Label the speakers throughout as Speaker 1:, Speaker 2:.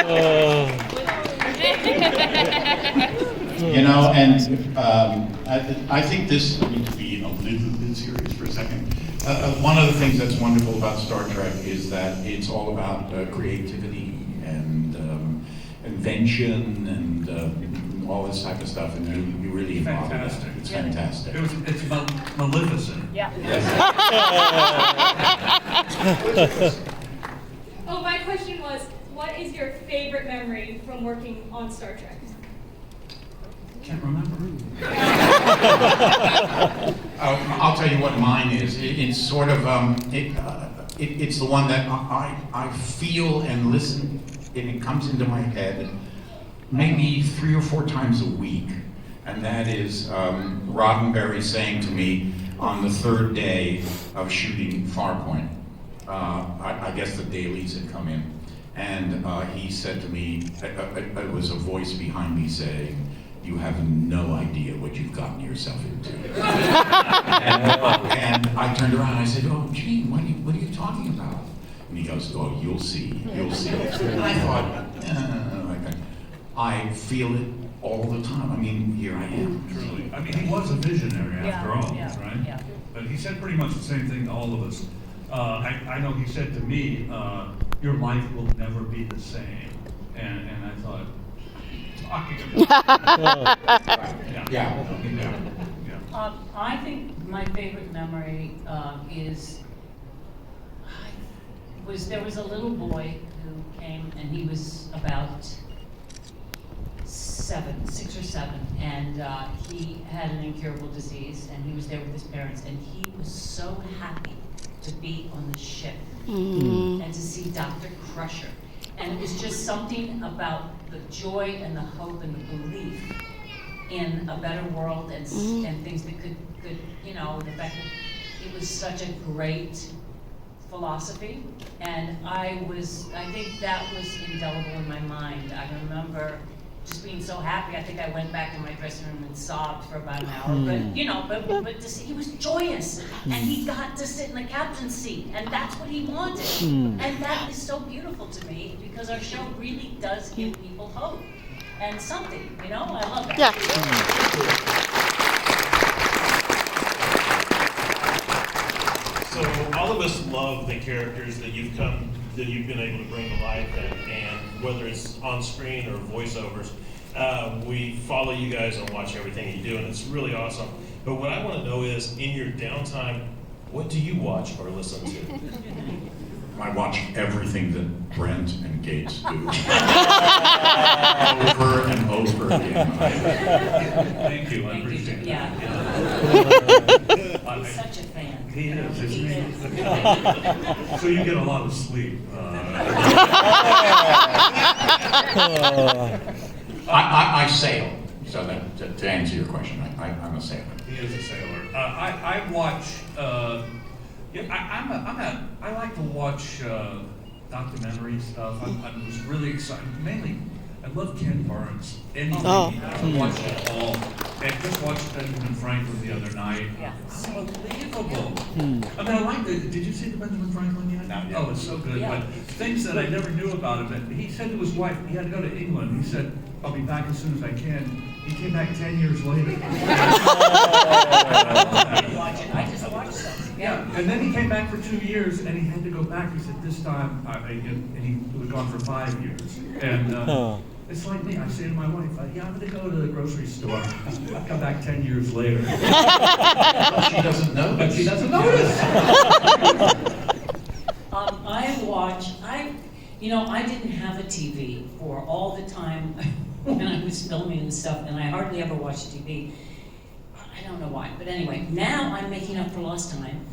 Speaker 1: You know, and I think this, I mean, to be a little bit serious for a second, one of the things that's wonderful about Star Trek is that it's all about creativity and invention and all this type of stuff, and you really embody that.
Speaker 2: Fantastic.
Speaker 1: It's fantastic.
Speaker 2: It's Maleficent.
Speaker 3: Yeah.
Speaker 4: Oh, my question was, what is your favorite memory from working on Star Trek?
Speaker 2: Can't remember.
Speaker 1: I'll tell you what mine is. It's sort of it's the one that I feel and listen, and it comes into my head maybe 3 or 4 times a week, and that is Roddenberry saying to me on the 3rd day of shooting Farpoint. I guess the dailies had come in, and he said to me, it was a voice behind me saying, "You have no idea what you've gotten yourself into." and I turned around and I said, "Oh, Gene, what are you talking about?" And he goes, "Oh, you'll see, you'll see." And I thought, I feel it all the time. I mean, here I am.
Speaker 2: Truly. I mean, he was a visionary after all, right?
Speaker 3: Yeah.
Speaker 2: But he said pretty much the same thing to all of us. I know he said to me, "Your life will never be the same." And I thought, talking about
Speaker 1: Yeah.
Speaker 3: I think my favorite memory there was a little boy who came, and he was about 6 or 7, and he had an incurable disease, and he was there with his parents, and he was so happy to be on the ship and to see Dr. Crusher. And it was just something about the joy and the hope and the belief in a better world and things that could, you know, the fact that it was such a great philosophy. And I think that was indelible in my mind. I remember just being so happy. I think I went back to my dressing room and sobbed for about an hour. But you know, but to see, he was joyous, and he got to sit in the captain's seat, and that's what he wanted. And that is so beautiful to me, because our show really does give people hope and something. You know, I love that.
Speaker 5: Yeah.
Speaker 6: So all of us love the characters that you've been able to bring to life, and whether it's on screen or voiceovers, we follow you guys and watch everything you do, and it's really awesome. But what I want to know is, in your downtime, what do you watch or listen to?
Speaker 1: I watch everything that Brent and Gates do. Over and over again.
Speaker 2: Thank you, I appreciate it.
Speaker 3: Yeah. He's such a fan.
Speaker 2: He is, isn't
Speaker 3: He
Speaker 2: he?
Speaker 3: is.
Speaker 2: So you get a lot of sleep.
Speaker 1: I sail, so that, to answer your question, I'm a sailor.
Speaker 2: He is a sailor. I watch. I like to watch documentary stuff. I was really excited. Mainly, I love Ken Burns. Anything he does, I watch it all. And just watched Benjamin Franklin the other night.
Speaker 3: Yeah.
Speaker 2: Unbelievable. I mean, I like the. Did you see the Benjamin Franklin yet?
Speaker 1: Not yet.
Speaker 2: Oh, it's so good.
Speaker 3: Yeah.
Speaker 2: But things that I never knew about him. And he said to his wife, he had to go to England. He said, "I'll be back as soon as I can." He came back 10 years later.
Speaker 3: I didn't watch it. I just watched them.
Speaker 2: Yeah, and then he came back for 2 years, and he had to go back. He said this time, and he was gone for 5 years. And it's like me. I say to my wife, "Yeah, I'm going to go to the grocery store." I'll come back 10 years later.
Speaker 1: But she doesn't know.
Speaker 2: But she doesn't notice.
Speaker 3: I didn't have a TV for all the time when I was filming and stuff, and I hardly ever watched TV. I don't know why, but anyway, now I'm making up for lost time,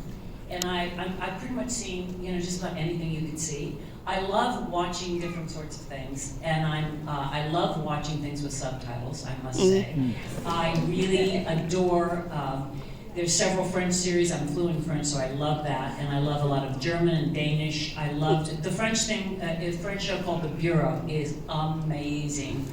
Speaker 3: and I've pretty much seen, just about anything you could see. I love watching different sorts of things, and I love watching things with subtitles, I must say. I really adore, there's several French series. I'm fluent in French, so I love that, and I love a lot of German and Danish. I loved the French thing. A French show called The Bureau is amazing,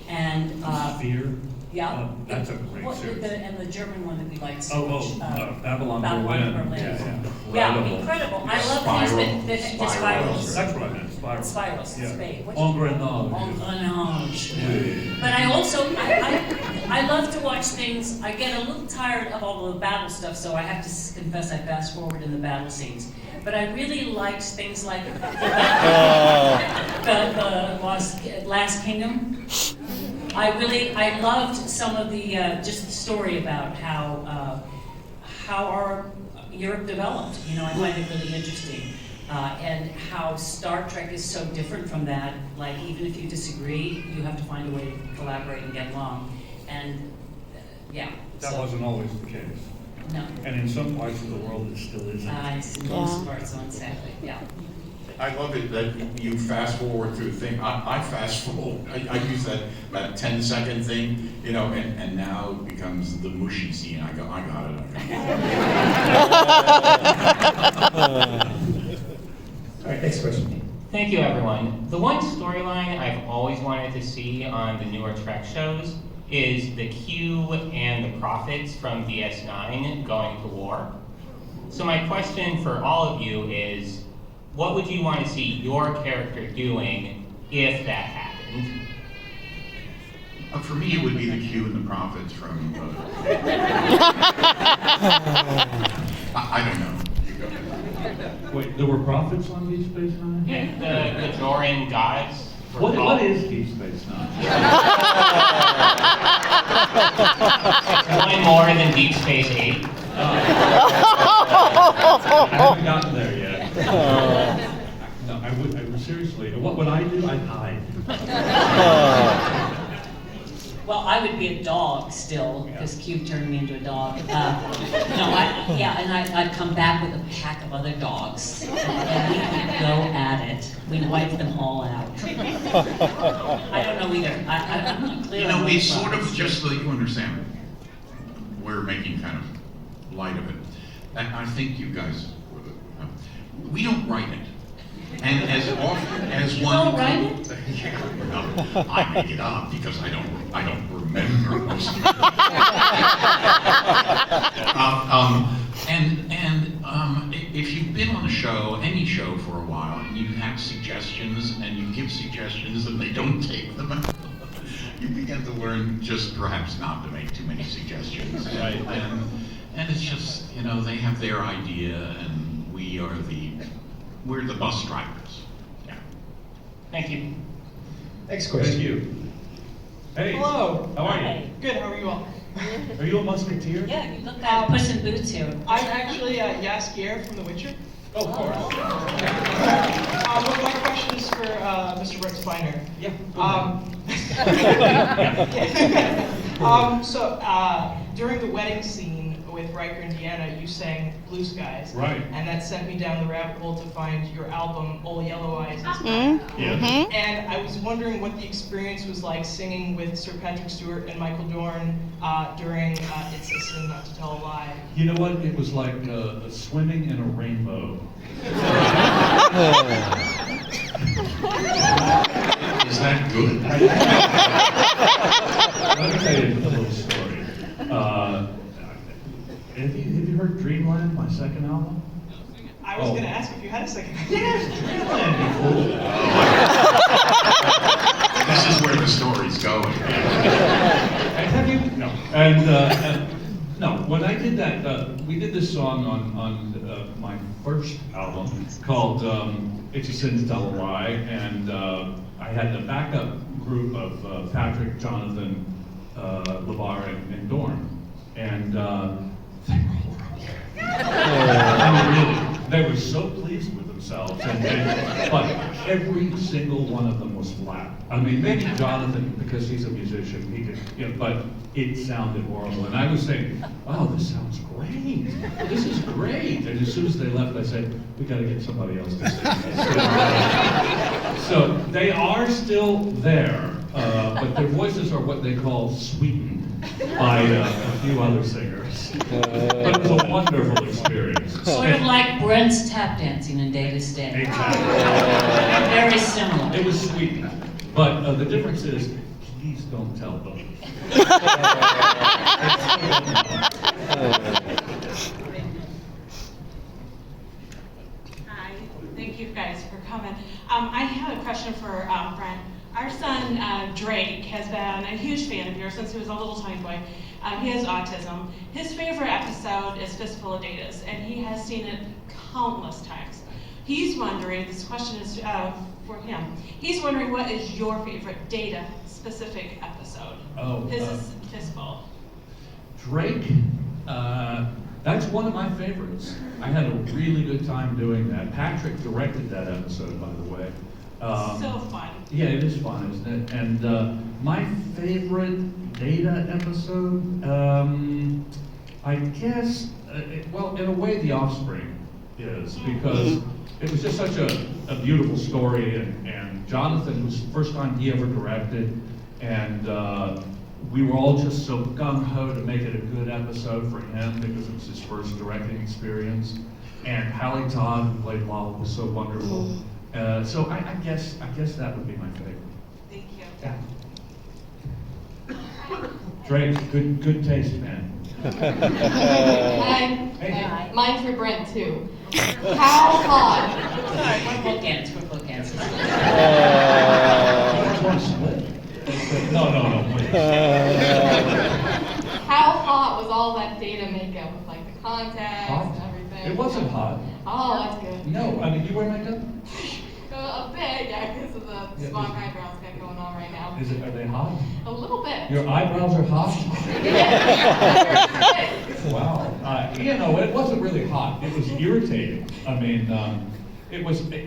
Speaker 3: and
Speaker 2: Fear.
Speaker 3: yeah,
Speaker 2: That's a great series.
Speaker 3: and the German one that we liked so much.
Speaker 2: Babylon
Speaker 3: Berlin.
Speaker 2: Berlin.
Speaker 3: Yeah, incredible. I love things that
Speaker 1: Spirals.
Speaker 3: spirals.
Speaker 2: That's what I meant. Spiral.
Speaker 3: Spirals,
Speaker 2: Yeah.
Speaker 3: Spade. What
Speaker 2: Engrenage.
Speaker 3: Engrenage.
Speaker 2: Yeah.
Speaker 3: But I also, I love to watch things, I get a little tired of all the battle stuff, so I have to confess I fast forward in the battle scenes. But I really liked things like the Last Kingdom. I loved some of the, just the story about how our Europe developed. You know, I find it really interesting. And how Star Trek is so different from that. Like, even if you disagree, you have to find a way to collaborate and get along. And, yeah.
Speaker 2: That
Speaker 3: so,
Speaker 2: wasn't always the case.
Speaker 3: No.
Speaker 2: And in some parts of the world, it still isn't.
Speaker 3: It's in most parts, sadly, yeah.
Speaker 1: I love it that you fast forward through the thing. I fast forward. I use that 10-second thing, you know, and now it becomes the mushy scene. I go, I got it.
Speaker 5: All right, next question.
Speaker 7: Thank you, everyone. The one storyline I've always wanted to see on the newer Trek shows is the Q and the Prophets from DS9 going to war. So my question for all of you is, what would you want to see your character doing if that happened?
Speaker 1: For me, it would be the Q and the Prophets from. I don't know. You go ahead.
Speaker 2: Wait, there were prophets on Deep Space Nine?
Speaker 7: Yeah, the Bajoran gods. were
Speaker 2: What
Speaker 7: called-
Speaker 2: is Deep Space Nine?
Speaker 7: One more than Deep Space 8.
Speaker 2: I haven't gotten there yet. No, I would seriously, what would I do? I'd hide.
Speaker 3: Well, I would be a dog still, because Q turned me into a dog. I'd come back with a pack of other dogs, and we could go at it. We'd wipe them all out. I don't know either. I'm not clear.
Speaker 1: You
Speaker 3: on
Speaker 1: know,
Speaker 3: what
Speaker 1: it's
Speaker 3: the
Speaker 1: sort
Speaker 3: problem
Speaker 1: of
Speaker 3: is.
Speaker 1: just so that you understand. We're making kind of light of it. And I think you guys, we don't write it. And as often as
Speaker 3: You
Speaker 1: one.
Speaker 3: don't write it?
Speaker 1: Yeah, no, I make it up because I don't remember most of it. If you've been on a show, any show for a while, and you have suggestions and you give suggestions and they don't take them, you begin to learn just perhaps not to make too many suggestions.
Speaker 2: Right.
Speaker 1: And it's just, you know, they have their idea and we're the bus drivers. Yeah.
Speaker 7: Thank you.
Speaker 5: Next
Speaker 2: Thank
Speaker 5: question.
Speaker 2: you. Hey.
Speaker 8: Hello.
Speaker 2: How are you?
Speaker 3: Hi.
Speaker 8: Good, how are you all?
Speaker 2: Are you a musketeer?
Speaker 3: Yeah, you look like Puss in Boots here.
Speaker 8: I'm actually Jaskier from The Witcher.
Speaker 2: Oh, of course.
Speaker 8: But my question is for Mr. Brett Spiner.
Speaker 2: Yeah.
Speaker 8: During the wedding scene with Riker and Deanna, you sang Blue Skies.
Speaker 2: Right.
Speaker 8: And that sent me down the rabbit hole to find your album, Old Yellow Eyes.
Speaker 2: Yes.
Speaker 8: And I was wondering what the experience was like singing with Sir Patrick Stewart and Michael Dorn during It's a Sin Not to Tell a Lie.
Speaker 2: You know what? It was like swimming in a rainbow.
Speaker 1: Is that good?
Speaker 2: Let me tell you a little story. Have you heard Dreamland, my second album?
Speaker 8: I was
Speaker 2: Oh.
Speaker 8: going to ask if you had a second.
Speaker 2: Yes, Dreamland, you fool.
Speaker 1: This is where the story's going.
Speaker 2: And have you? No. And no, when I did that, we did this song on my first album called It's a Sin to Tell a Lie, and I had the backup group of Patrick, Jonathan, LeVar, and Dorn. And they were all I mean, really, they were so pleased with themselves, but every single one of them was flat. I mean, maybe Jonathan, because he's a musician, he could, you know, but it sounded horrible. And I was saying, oh, this sounds great. This is great. And as soon as they left, I said, we got to get somebody else to sing this. So they are still there, but their voices are what they call sweetened by a few other singers. But it was a wonderful experience.
Speaker 3: Sort of like Brent's tap dancing in Day to Stay.
Speaker 2: Exactly.
Speaker 3: Very similar.
Speaker 2: It was sweet, but the difference is, please don't tell them.
Speaker 9: Hi, thank you guys for coming. I have a question for Brent. Our son Drake has been a huge fan of yours since he was a little tiny boy. He has autism. His favorite episode is Fistful of Datas, and he has seen it countless times. He's wondering, this question is for him, he's wondering what is your favorite Data-specific episode?
Speaker 2: Oh,
Speaker 9: His is Fistful.
Speaker 2: Drake, that's one of my favorites. I had a really good time doing that. Patrick directed that episode, by the way.
Speaker 9: So fun.
Speaker 2: Yeah, it is fun, isn't it? And my favorite Data episode, I guess, well, in a way, The Offspring is, because it was just such a beautiful story, and Jonathan was the first time he ever directed, and we were all just so gung-ho to make it a good episode for him because it was his first directing experience. And Hallie Todd, who played Lala, was so wonderful. So I guess that would be my favorite.
Speaker 9: Thank you.
Speaker 2: Yeah. Drake, good taste, man.
Speaker 10: Hi.
Speaker 2: Hey.
Speaker 10: Mine's for Brent too. How hot?
Speaker 3: We're bookends.
Speaker 2: Which one split? No, please.
Speaker 10: How hot was all that Data makeup with like the contacts
Speaker 2: Hot?
Speaker 10: and everything?
Speaker 2: It wasn't hot.
Speaker 10: Oh, that's good.
Speaker 2: No, I mean, you wear makeup?
Speaker 10: A bit, yeah, because of the smog eyebrows got going on right now.
Speaker 2: Are they hot?
Speaker 10: A little bit.
Speaker 2: Your eyebrows are hot? Wow. It wasn't really hot. It was irritating. I mean,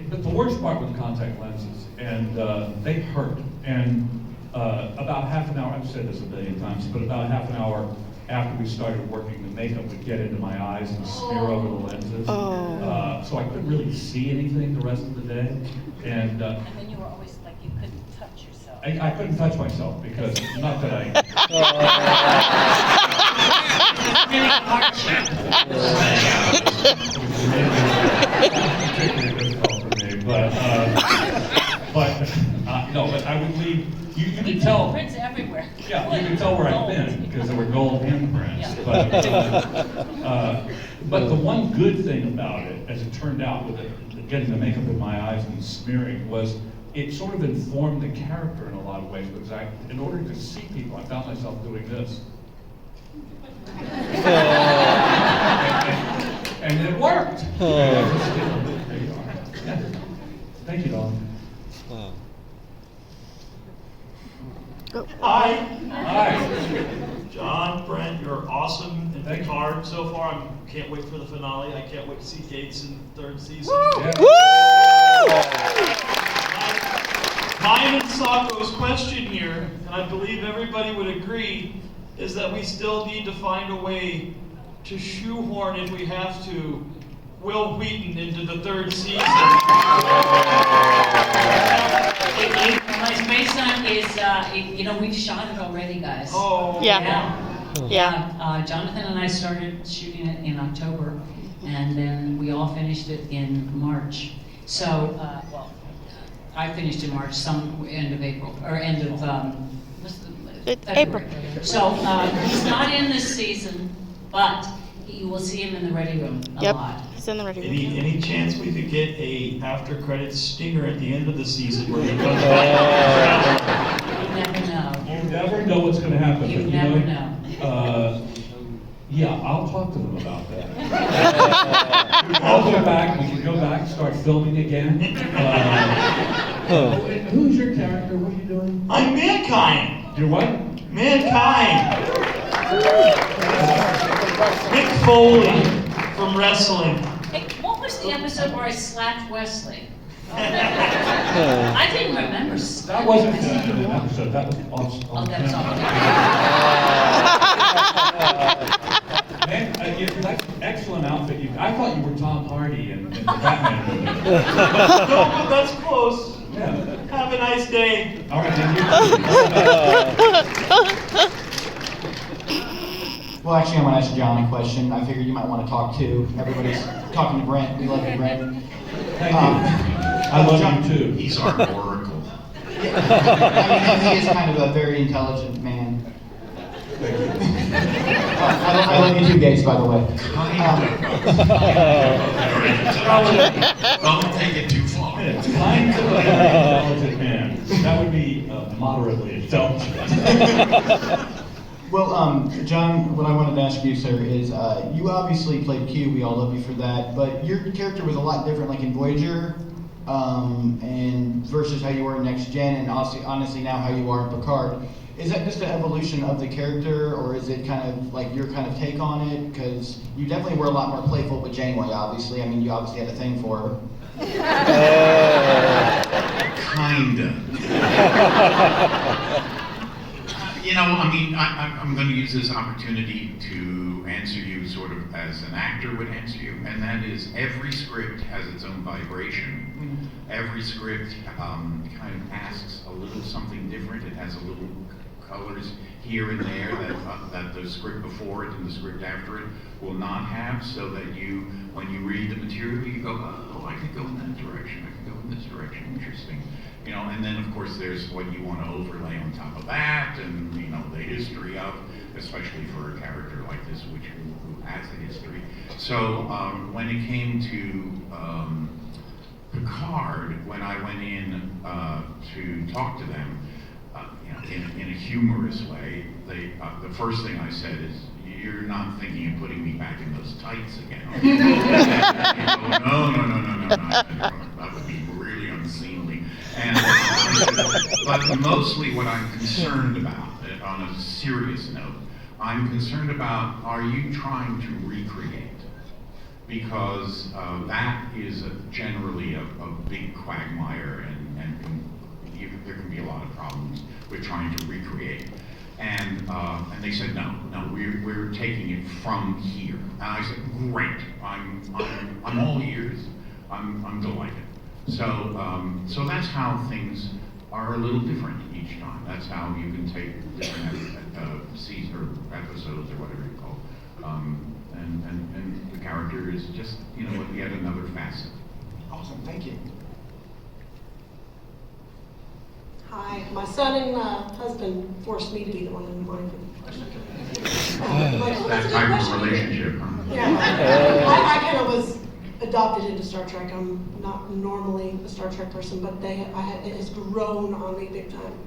Speaker 2: but the worst part was contact lenses, and they hurt. And about half an hour, I've said this a billion times, but about half an hour after we started working, the makeup would get into my eyes and smear over the lenses. So I couldn't really see anything the rest of the day. And
Speaker 11: then you were always like, you couldn't touch yourself.
Speaker 2: I couldn't touch myself because, not that I...
Speaker 3: Really hardship.
Speaker 2: Particularly difficult for me, but I would leave, you could tell...
Speaker 11: Prints everywhere.
Speaker 2: Yeah, you can tell where I've been because there were gold handprints.
Speaker 11: Yeah.
Speaker 2: But the one good thing about it, as it turned out, with getting the makeup in my eyes and smearing, was it sort of informed the character in a lot of ways. Because in order to see people, I found myself doing this, and it worked. There you are. Yeah. Thank you, darling.
Speaker 12: Hi.
Speaker 2: Hi.
Speaker 12: John, Brent, you're awesome in
Speaker 2: Thank you.
Speaker 12: Picard so far. I can't wait for the finale. I can't wait to see Gates in the third season. Mine and Sako's question here, and I believe everybody would agree, is that we still need to find a way to shoehorn, if we have to, Will Wheaton into the third season.
Speaker 3: My space son is, we've shot it already, guys.
Speaker 12: Oh.
Speaker 3: Yeah. Jonathan and I started shooting it in October, and then we all finished it in March. So, I finished in March, some end of April, or end of, February. So, he's not in this season, but you will see him in the ready room a lot.
Speaker 10: He's in the ready room.
Speaker 12: Any chance we could get a after credits stinger at the end of the season where he comes back?
Speaker 3: You never know.
Speaker 2: You never know what's going to happen.
Speaker 3: You
Speaker 2: but,
Speaker 3: never know.
Speaker 2: Yeah, I'll talk to them about that. I'll go back. We can go back, start filming again. Who's your character? What are you doing?
Speaker 12: I'm Mankind.
Speaker 2: You're what?
Speaker 12: Mankind. Mick Foley from wrestling.
Speaker 3: Hey, what was the episode where I slapped Wesley? I didn't remember.
Speaker 2: That wasn't an episode. That was on
Speaker 3: that's
Speaker 2: camera. Man, that's an excellent outfit. I thought you were Tom Hardy in the Batman movie.
Speaker 12: No, but that's close.
Speaker 2: Yeah.
Speaker 12: Have a nice day.
Speaker 2: All right, then
Speaker 5: Well, actually, I'm going to ask John a question. I figured you might want to talk too. Everybody's talking to Brent. We love you, Brent.
Speaker 2: Thank you. I love you too.
Speaker 1: He's our oracle.
Speaker 5: I mean, he is kind of a very intelligent man.
Speaker 2: Thank you.
Speaker 5: I love you too, Gates, by the way.
Speaker 1: Don't take it too far.
Speaker 2: admit, kind of an intelligent man. That would be moderately intelligent.
Speaker 5: Well, John, what I wanted to ask you, sir, is you obviously played Q. We all love you for that. But your character was a lot different, like in Voyager, and versus how you were in Next Gen, and honestly now how you are in Picard. Is that just an evolution of the character, or is it kind of like your kind of take on it? Because you definitely were a lot more playful with Janeway, obviously. I mean, you obviously had a thing for her.
Speaker 1: Kinda. You know, I mean, I'm going to use this opportunity to answer you sort of as an actor would answer you, and that is every script has its own vibration. Every script kind of asks a little something different. It has a little colors here and there that the script before it and the script after it will not have, so that you, when you read the material, you go, oh, I could go in that direction, I could go in this direction, interesting. You know, and then of course there's what you want to overlay on top of that, and you know, the history of, especially for a character like this, who has a history. So when it came to Picard, when I went in to talk to them, you know, in a humorous way, the first thing I said is, "You're not thinking of putting me back in those tights again, are you?" No. That would be really unseemly. And but mostly what I'm concerned about, on a serious note, I'm concerned about, are you trying to recreate? Because that is generally a big quagmire, and there can be a lot of problems with trying to recreate. And they said, no, we're taking it from here. And I said, great, I'm all ears. I'm delighted. So that's how things are a little different each time. That's how you can take different seasons or episodes or whatever you call it. And the character is just, you know, yet another facet.
Speaker 5: Awesome, thank you.
Speaker 13: Hi, my son and husband forced me to be the one in line for the question.
Speaker 1: That type of relationship, huh?
Speaker 13: Yeah, I kind of was adopted into Star Trek. I'm not normally a Star Trek person, but it has grown on me big time.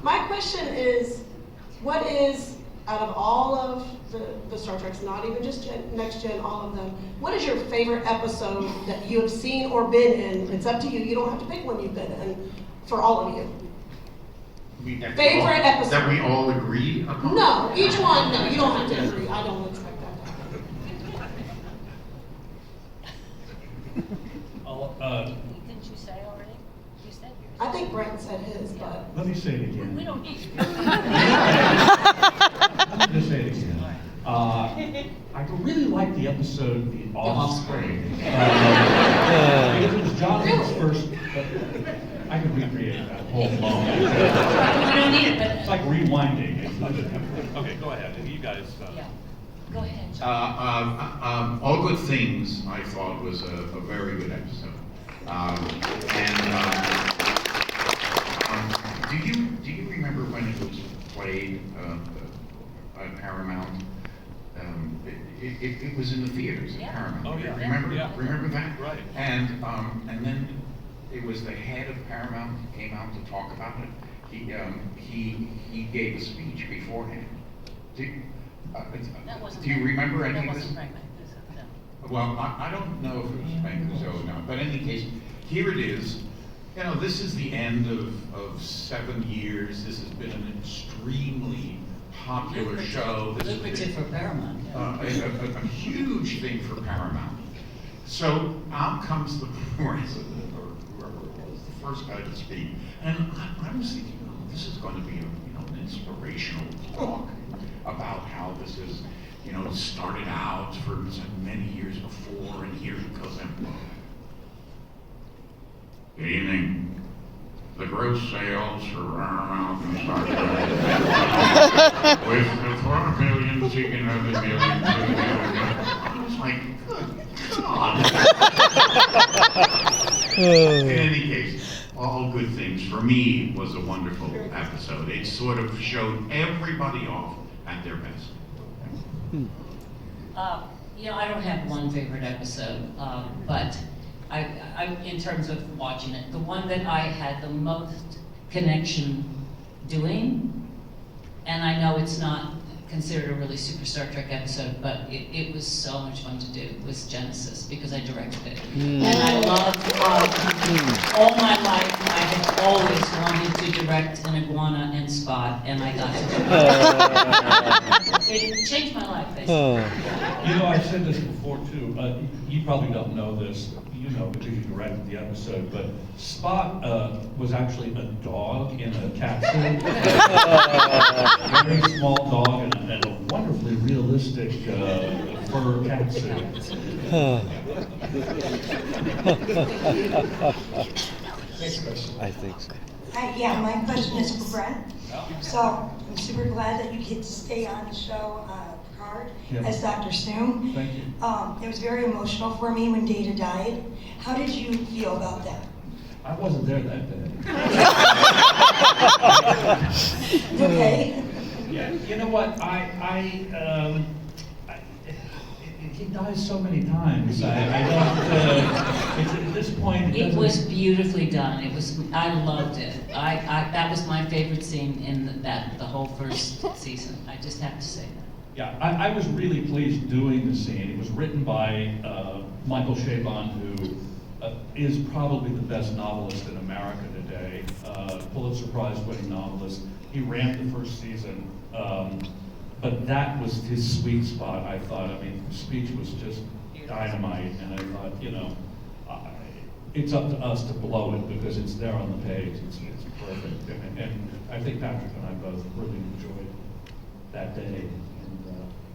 Speaker 13: My question is, what is, out of all of the Star Treks, not even just Next Gen, all of them, what is your favorite episode that you have seen or been in? It's up to you. You don't have to pick one you've been in, for all of you. Favorite episode
Speaker 1: that we all agree upon?
Speaker 13: No, each one. No, you don't have to agree. I don't expect that to happen.
Speaker 11: Didn't you say already? You said yours.
Speaker 13: I think Brent said his, but
Speaker 2: Let me say it again.
Speaker 11: We don't need to.
Speaker 2: Let me just say it again. I really like the episode The Offspring. Because it was Jonathan's first. I could recreate that whole moment.
Speaker 3: You don't need it, but.
Speaker 2: It's like rewinding. Okay, go ahead. You guys.
Speaker 3: Yeah. Go ahead.
Speaker 1: All Good Things, I thought, was a very good episode. Do you remember when it was played at Paramount? It was in the theaters at Paramount.
Speaker 2: Oh, yeah.
Speaker 1: Remember that?
Speaker 2: Right.
Speaker 1: And then it was the head of Paramount who came out to talk about it. He gave a speech beforehand. Do you remember any of this? Well, I don't know if it was Frank Guzzo or not, but in any case, here it is. You know, this is the end of 7 years. This has been an extremely popular show.
Speaker 3: Lucrative for Paramount.
Speaker 1: A huge thing for Paramount. So out comes the president, or whoever it was, the first guy to speak, and I was thinking, oh, this is going to be an inspirational talk about how this is, started out for many years before, and here it goes. Good evening. The gross sales for Paramount and Star Trek, with the 4 million seeking of the millions. I was like, good God. In any case, All Good Things for me was a wonderful episode. It sort of showed everybody off at their best.
Speaker 3: I don't have one favorite episode, but In terms of watching it, the one that I had the most connection doing, and I know it's not considered a really super Star Trek episode, but it was so much fun to do, was Genesis, because I directed it. And I loved, all my life, I had always wanted to direct an iguana and Spot, and I got to do it. It changed my life, basically.
Speaker 2: You know, I've said this before too. You probably don't know this, you know, because you directed the episode, but Spot was actually a dog in a cat suit. A very small dog and a wonderfully realistic fur cat suit.
Speaker 14: I think so.
Speaker 15: Hi, yeah, my question is for Brent. So I'm super glad that you get to stay on the show, Picard, as Dr. Soong.
Speaker 2: Thank you.
Speaker 15: It was very emotional for me when Data died. How did you feel about that?
Speaker 2: I wasn't there that day.
Speaker 15: Okay.
Speaker 2: Yeah, you know what? He dies so many times. I don't. At this point,
Speaker 3: It was beautifully done. I loved it. That was my favorite scene in the whole first season. I just have to say that.
Speaker 2: Yeah, I was really pleased doing the scene. It was written by Michael Chabon, who is probably the best novelist in America today. Pulitzer Prize-winning novelist. He ran the first season. But that was his sweet spot, I thought. I mean, speech was just dynamite, and I thought, you know, it's up to us to blow it because it's there on the page. It's perfect. And I think Patrick and I both really enjoyed that day in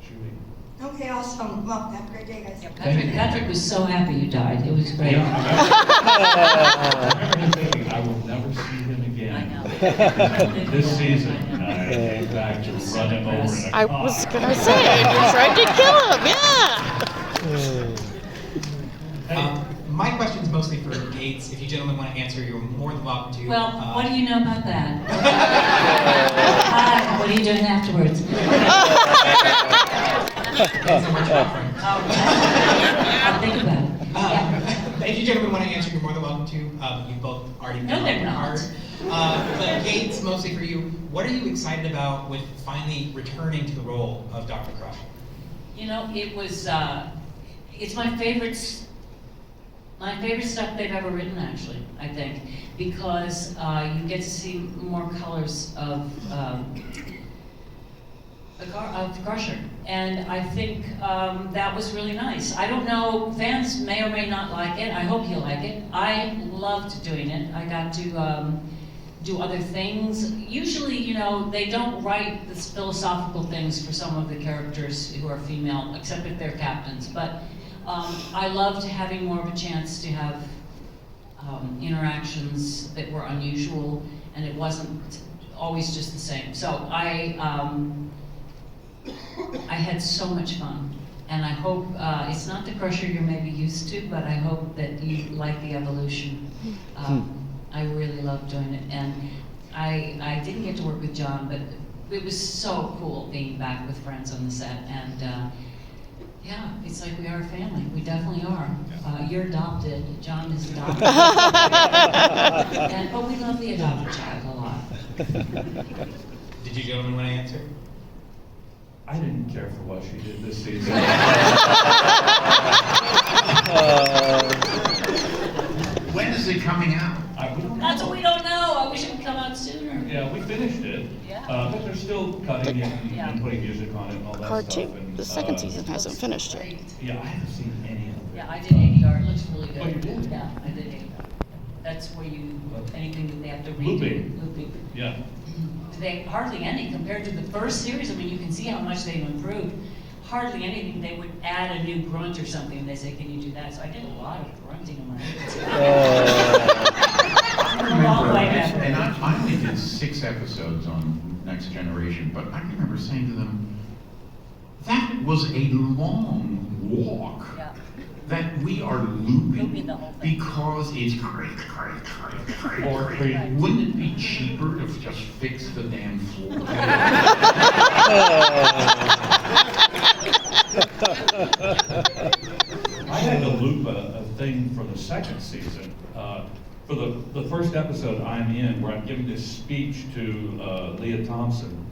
Speaker 2: shooting.
Speaker 15: Okay, awesome. Well, have a great day, guys.
Speaker 3: Patrick was so happy you died. It was great.
Speaker 2: I remember him thinking, I will never see him again.
Speaker 3: I know.
Speaker 2: This season, I came back to run him over in a car.
Speaker 14: I was gonna say, you tried to kill him, yeah!
Speaker 16: My question's mostly for Gates. If you gentlemen want to answer, you're more than welcome to.
Speaker 3: Well, what do you know about that? Hi, what are you doing afterwards?
Speaker 16: Depends on what you're offering.
Speaker 3: I'll think about it. Yeah.
Speaker 16: If you gentlemen want to answer, you're more than welcome to. You've both already
Speaker 3: No, they're not.
Speaker 16: But Gates, mostly for you, what are you excited about with finally returning to the role of Dr. Crusher?
Speaker 3: You know, it was, it's my favorite stuff they've ever written, actually, I think, because you get to see more colors of Crusher, and I think that was really nice. I don't know, fans may or may not like it. I hope you like it. I loved doing it. I got to do other things. Usually, you know, they don't write this philosophical things for some of the characters who are female, except if they're captains, but I loved having more of a chance to have interactions that were unusual, and it wasn't always just the same. So I had so much fun, and I hope it's not the Crusher you're maybe used to, but I hope that you like the evolution. I really loved doing it, and I didn't get to work with John, but it was so cool being back with friends on the set, and yeah, it's like we are a family. We definitely are. You're adopted. John is adopted. But we love the adopted child a lot.
Speaker 16: Did you gentlemen want to answer?
Speaker 2: I didn't care for what she did this season.
Speaker 1: When is it coming out?
Speaker 3: That's what we don't know. I wish it would come out sooner.
Speaker 2: Yeah, we finished it.
Speaker 3: Yeah.
Speaker 2: But they're still cutting it and putting music on it and all that
Speaker 14: Part
Speaker 2: stuff.
Speaker 14: two.
Speaker 2: And,
Speaker 14: The second season hasn't finished yet.
Speaker 2: Yeah, I haven't seen any of it.
Speaker 3: Yeah, I did ADR. It looks really good.
Speaker 2: Oh, you did?
Speaker 3: Yeah, I did ADR. That's where anything that they have to redo.
Speaker 2: Looping. Yeah.
Speaker 3: They hardly any compared to the first series. I mean, you can see how much they've improved. Hardly anything. They would add a new grunt or something, and they say, "Can you do that?" So I did a lot of grunting in my head.
Speaker 1: And I only did 6 episodes on Next Generation, but I remember saying to them, that was a long walk.
Speaker 3: Yeah.
Speaker 1: That we are looping
Speaker 3: the whole thing.
Speaker 1: because it's great. Wouldn't it be cheaper to just fix the damn floor?
Speaker 2: I had to loop thing for the second season. For the first episode I'm in, where I'm giving this speech to Leah Thompson.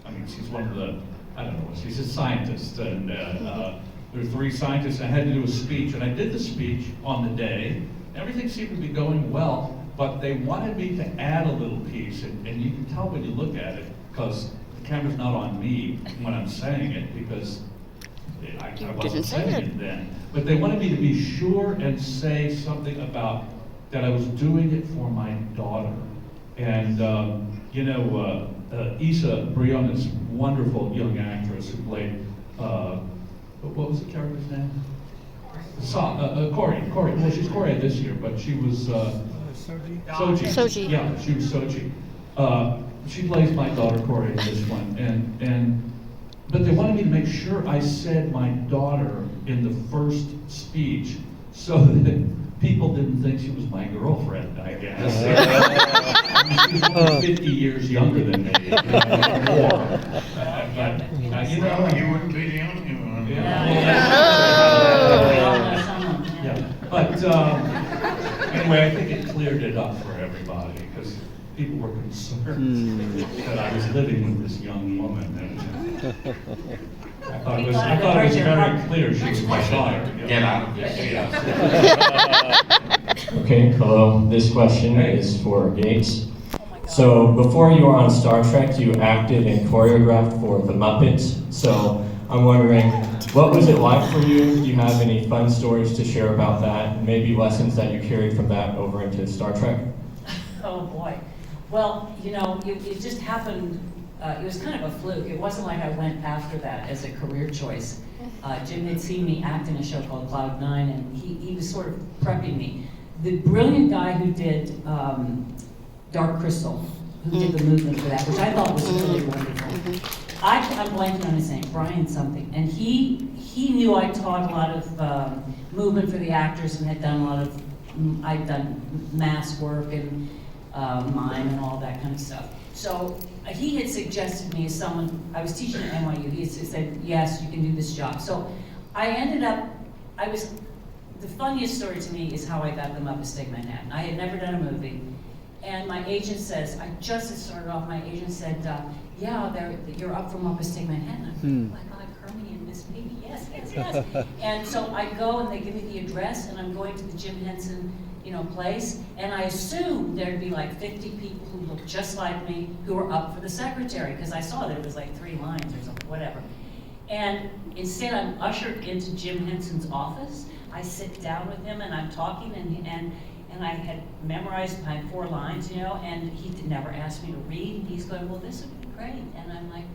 Speaker 2: I mean, she's one of the, I don't know, she's a scientist, and there are 3 scientists. I had to do a speech, and I did the speech on the day. Everything seemed to be going well, but they wanted me to add a little piece, and you can tell when you look at it, because the camera's not on me when I'm saying it, because I wasn't saying it then. But they wanted me to be sure and say something about that I was doing it for my daughter. And, Issa Briones, wonderful young actress who played, what was the character's name? Corey. Well, she's Corey this year, but she was Soji. Yeah, she was Soji. She plays my daughter Corey in this one, but they wanted me to make sure I said my daughter in the first speech, so that people didn't think she was my girlfriend, I guess. She's only 50 years younger than me.
Speaker 1: You wouldn't be the only one.
Speaker 2: But anyway, I think it cleared it up for everybody, because people were concerned that I was living with this young woman. And I thought it was very clear she was my daughter.
Speaker 1: Get out of this.
Speaker 17: Okay, hello. This question is for Gates. So before you were on Star Trek, you acted and choreographed for The Muppets. So I'm wondering, what was it like for you? Do you have any fun stories to share about that? Maybe lessons that you carried from that over into Star Trek?
Speaker 3: Oh boy. Well, it just happened. It was kind of a fluke. It wasn't like I went after that as a career choice. Jim had seen me act in a show called Cloud 9, and he was sort of prepping me. The brilliant guy who did Dark Crystal, who did the movement for that, which I thought was really wonderful. I'm blanking on his name, Brian something, and he knew I taught a lot of movement for the actors and had done a lot of, I'd done mask work and mime and all that kind of stuff. So he had suggested me as someone, I was teaching at NYU, he said, yes, you can do this job. So I ended up, the funniest story to me is how I got them up to Stig Manhattan. I had never done a movie, and my agent says, I just had started off, my agent said, yeah, you're up from Up Stig Manhattan. Oh my God, Hermie and Miss Piggy, yes. And so I go and they give me the address, and I'm going to the Jim Henson place, and I assumed there'd be like 50 people who looked just like me who were up for the secretary, because I saw that it was like 3 lines or something, whatever. And instead I'm ushered into Jim Henson's office. I sit down with him and I'm talking, and I had memorized my 4 lines, and he never asked me to read. He's going, well, this would be great. And I'm like,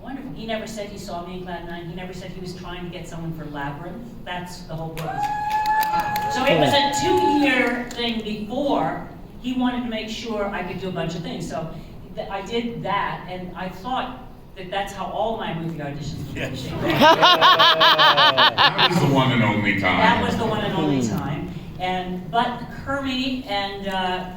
Speaker 3: wonderful. He never said he saw me in Cloud 9. He never said he was trying to get someone for Labyrinth. That's the whole book. So it was a 2-year thing before. He wanted to make sure I could do a bunch of things. So I did that, and I thought that's how all my movie auditions were going to be.
Speaker 1: That was the one and only time.
Speaker 3: That was the one and only time. But Hermie and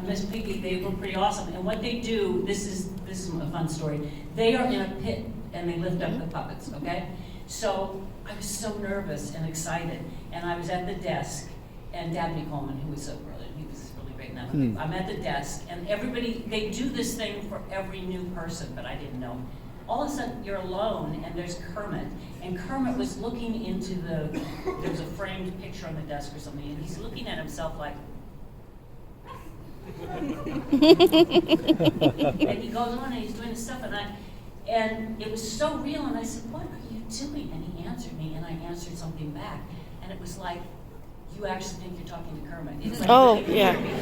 Speaker 3: Miss Piggy, they were pretty awesome. And what they do, this is a fun story. They are in a pit and they lift up the puppets, okay? So I was so nervous and excited, and I was at the desk, and Dabney Coleman, who was so brilliant, he was really great in that movie. I'm at the desk, and everybody, they do this thing for every new person, but I didn't know. All of a sudden, you're alone, and there's Kermit, and Kermit was looking into there was a framed picture on the desk or something, and he's looking at himself like, and he goes on and he's doing this stuff, and it was so real, and I said, what are you doing? And he answered me, and I answered something back, and it was like, you actually think you're talking to Kermit. It's like,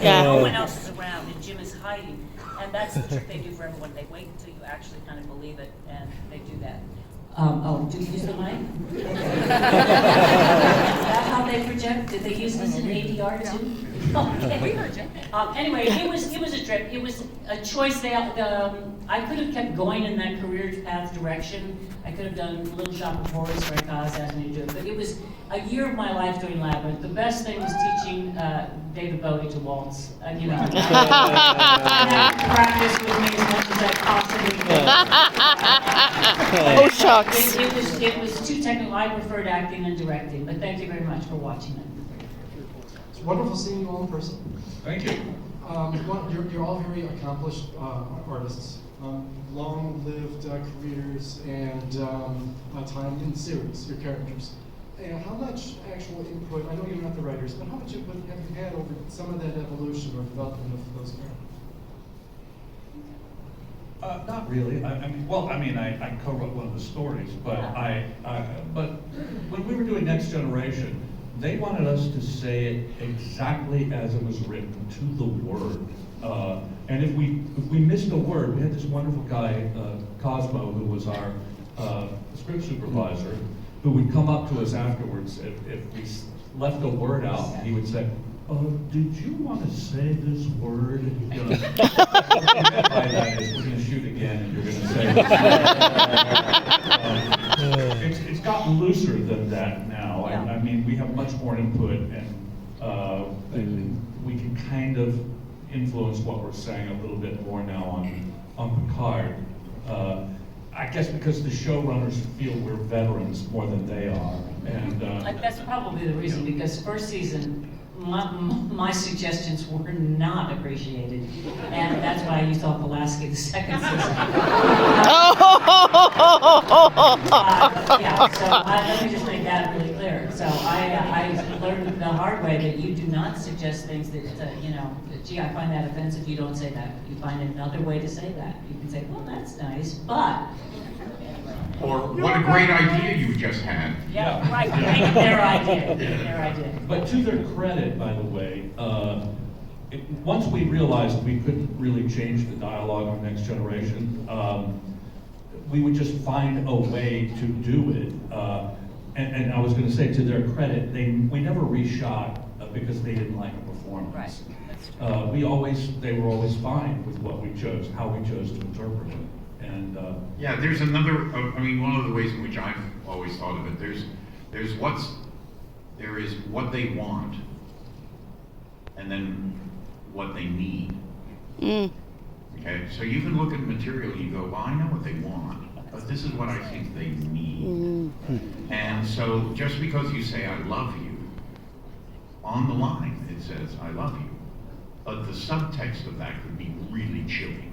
Speaker 3: no one else is around, and Jim is hiding, and that's the trick they do for everyone. They wait until you actually kind of believe it, and they do that. Do you use the mic? Is that how they project? Did they use this in ADR too? Okay. We heard you. Anyway, it was a trip. It was a choice. I could have kept going in that career path direction. I could have done Little Shop of Horrors, where Kaz asked me to do it. But it was a year of my life doing Labyrinth. The best thing was teaching David Bowie to waltz. I had to practice with me as much as I possibly could.
Speaker 14: Oh, shucks.
Speaker 3: It was too technical. I preferred acting and directing. But thank you very much for watching it.
Speaker 18: It's wonderful seeing you all in person.
Speaker 2: Thank you.
Speaker 18: You're all very accomplished artists. Long-lived careers and time in series, your characters. And how much actual input, I know you're not the writers, but how much input have you had over some of that evolution or development of those characters?
Speaker 2: Not really. I co-wrote one of the stories, but but when we were doing Next Generation, they wanted us to say it exactly as it was written, to the word. And if we missed a word, we had this wonderful guy, Cosmo, who was our script supervisor, who would come up to us afterwards if we left a word out. He would say, did you want to say this word? You know, what by that is we're going to shoot again and you're going to say it's gotten looser than that now. I mean, we have much more input and we can kind of influence what we're saying a little bit more now on Picard. I guess because the showrunners feel we're veterans more than they are. And
Speaker 3: that's probably the reason, because first season, my suggestions were not appreciated, and that's why you saw Pulaski the second season. Let me just make that really clear. So I learned the hard way that you do not suggest things that, gee, I find that offensive, you don't say that. You find another way to say that. You can say, well, that's nice, but...
Speaker 1: Or what a great idea you just had.
Speaker 3: Yeah, right, make their idea, their idea.
Speaker 2: But to their credit, by the way, once we realized we couldn't really change the dialogue on Next Generation, we would just find a way to do it. And I was going to say, to their credit, we never reshot because they didn't like a performance.
Speaker 3: Right.
Speaker 2: They were always fine with what we chose, how we chose to interpret it. And
Speaker 1: yeah, there's another. One of the ways in which I've always thought of it. There is what they want, and then what they need. Okay, so you can look at material and you go, well, I know what they want, but this is what I think they need. And so just because you say I love you, on the line it says I love you, but the subtext of that could be really chilling.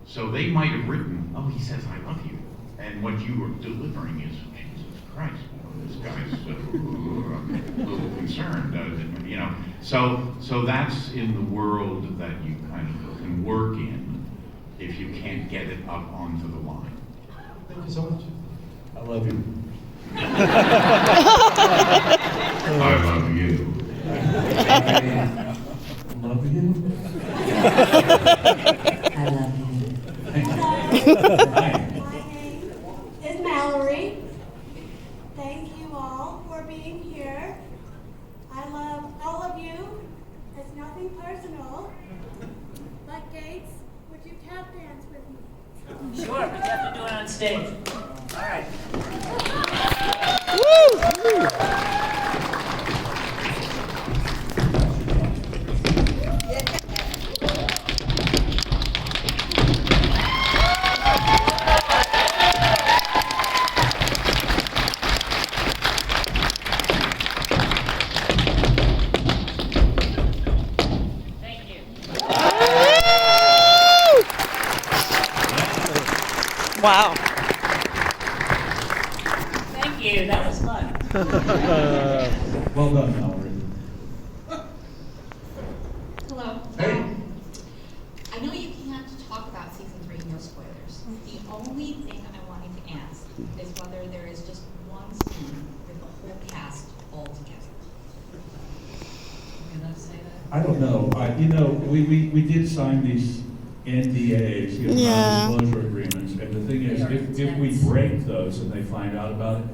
Speaker 1: So they might have written, oh, he says I love you, and what you were delivering is, Jesus Christ, this guy's a little concerned, So that's in the world that you kind of can work in if you can't get it up onto the line.
Speaker 18: Thank you so much.
Speaker 2: I love you.
Speaker 1: I love you.
Speaker 2: I love you.
Speaker 3: I love you.
Speaker 2: Thank you.
Speaker 19: My name is Mallory. Thank you all for being here. I love all of you. It's nothing personal. But Gates, would you tap dance with me?
Speaker 3: Sure, but you have to do it on stage. All right.
Speaker 14: Wow.
Speaker 3: Thank you, that was fun.
Speaker 2: Well done, Mallory.
Speaker 10: Hello.
Speaker 2: Hey.
Speaker 10: I know you can't talk about season 3, no spoilers. The only thing I wanted to ask is whether there is just one scene with the whole cast all together.
Speaker 3: Are you allowed to say that?
Speaker 2: I don't know. We did sign these NDAs,
Speaker 14: Yeah.
Speaker 2: non-disclosure agreements, and the thing is, if we break those and they find out about it,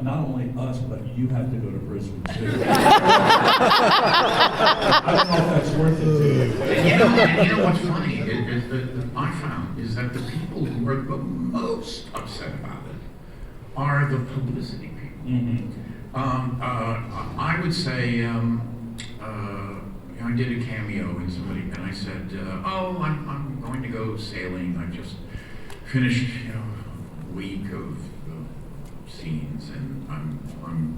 Speaker 2: not only us, but you have to go to prison too. I don't know if that's worth it to you.
Speaker 1: You know what's funny is that I found is that the people who are the most upset about it are the publicity people. I would say, I did a cameo in somebody, and I said, I'm going to go sailing. I just finished, a week of scenes, and I'm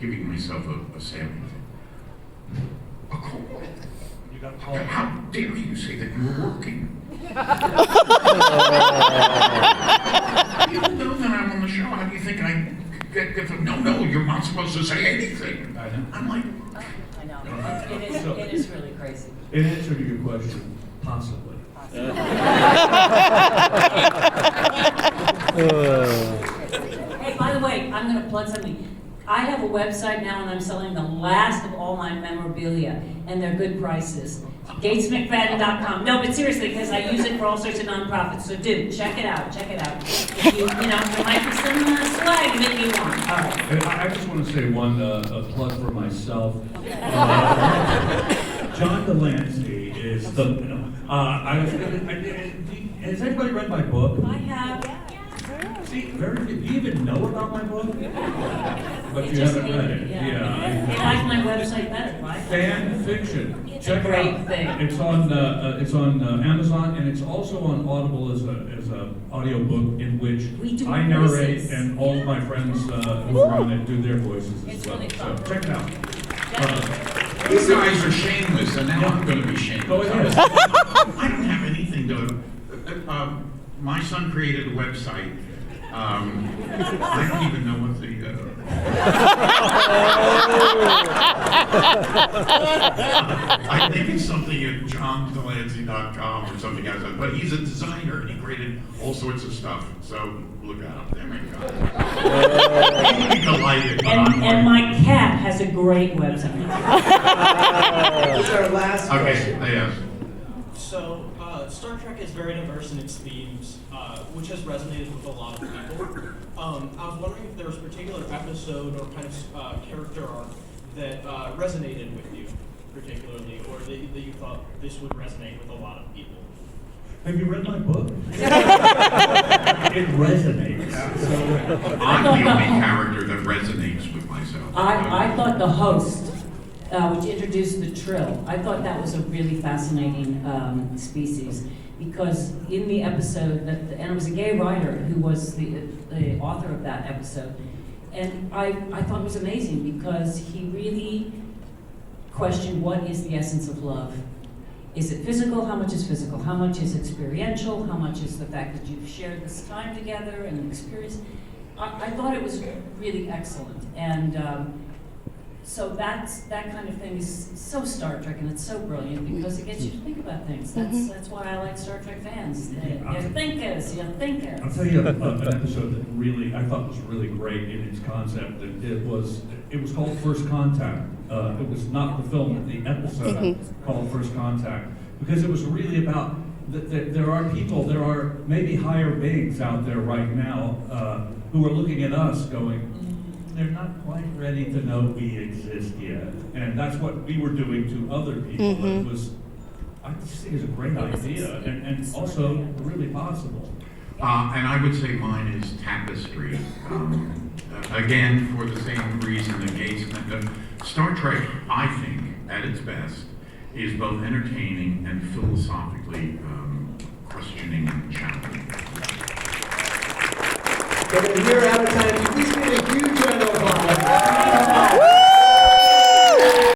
Speaker 1: giving myself a sailing thing.
Speaker 2: You got called.
Speaker 1: How dare you say that you were working? Even though that I'm on the show, how do you think I get the, no, you're not supposed to say anything.
Speaker 2: I know.
Speaker 1: I'm like,
Speaker 3: I know. It is really crazy.
Speaker 2: In answer to your question, possibly.
Speaker 3: Hey, by the way, I'm gonna plug something. I have a website now and I'm selling the last of all my memorabilia, and they're good prices. GatesMcFadden.com. No, but seriously, because I use it for all sorts of nonprofits, so do, check it out, check it out. If you know, there might be some swag that you want, all right.
Speaker 2: And I just want to say one a plug for myself. John Delancey is the. Has anybody read my book?
Speaker 3: I have.
Speaker 2: See, very few. Do you even know about my book? But you
Speaker 3: just
Speaker 2: haven't read it.
Speaker 3: I like my website better, right?
Speaker 2: Fan fiction.
Speaker 3: It's
Speaker 2: Check
Speaker 3: a
Speaker 2: it
Speaker 3: great
Speaker 2: out.
Speaker 3: thing.
Speaker 2: It's on Amazon, and it's also on Audible as a audio book in which
Speaker 3: do
Speaker 2: I narrate,
Speaker 3: voices.
Speaker 2: and all of my friends who are on it do their voices as
Speaker 3: It's
Speaker 2: well.
Speaker 3: really
Speaker 2: So
Speaker 3: fun.
Speaker 2: check it out.
Speaker 1: these guys are shameless, and now I'm going to be shameless.
Speaker 2: Go ahead.
Speaker 1: I don't have anything to. My son created a website. I don't even know what the. I think it's something at johndelancey.com or something like that. But he's a designer and he created all sorts of stuff. So look at him. There we go. He'll be delighted.
Speaker 3: And my cat has a great website.
Speaker 20: This is our last question.
Speaker 1: Okay, yes.
Speaker 20: So, Star Trek is very diverse in its themes, which has resonated with a lot of people. I was wondering if there was a particular episode or kind of character arc that resonated with you particularly, or that you thought this would resonate with a lot of people.
Speaker 2: Have you read my book? It resonates.
Speaker 1: I'm the only character that resonates with myself.
Speaker 3: I thought the host, which introduced the Trill, I thought that was a really fascinating species, because in the episode, and it was a gay writer who was the author of that episode, and I thought it was amazing because he really questioned what is the essence of love. Is it physical? How much is physical? How much is experiential? How much is the fact that you've shared this time together and experience? I thought it was really excellent, and so that kind of thing is so Star Trek, and it's so brilliant because it gets you to think about things. That's why I like Star Trek fans. You're thinkers.
Speaker 2: I'll tell you an episode that really I thought was really great in its concept. It was called First Contact. It was not the film, but the episode called First Contact, because it was really about there are people, there are maybe higher beings out there right now who are looking at us going, they're not quite ready to know we exist yet. And that's what we were doing to other people. It was, I just think it's a great idea, and also really possible.
Speaker 1: And I would say mine is Tapestry. Again, for the same reason that Gates. Star Trek, I think, at its best, is both entertaining and philosophically questioning and challenging.
Speaker 20: We're out of time. Please give a huge round of applause.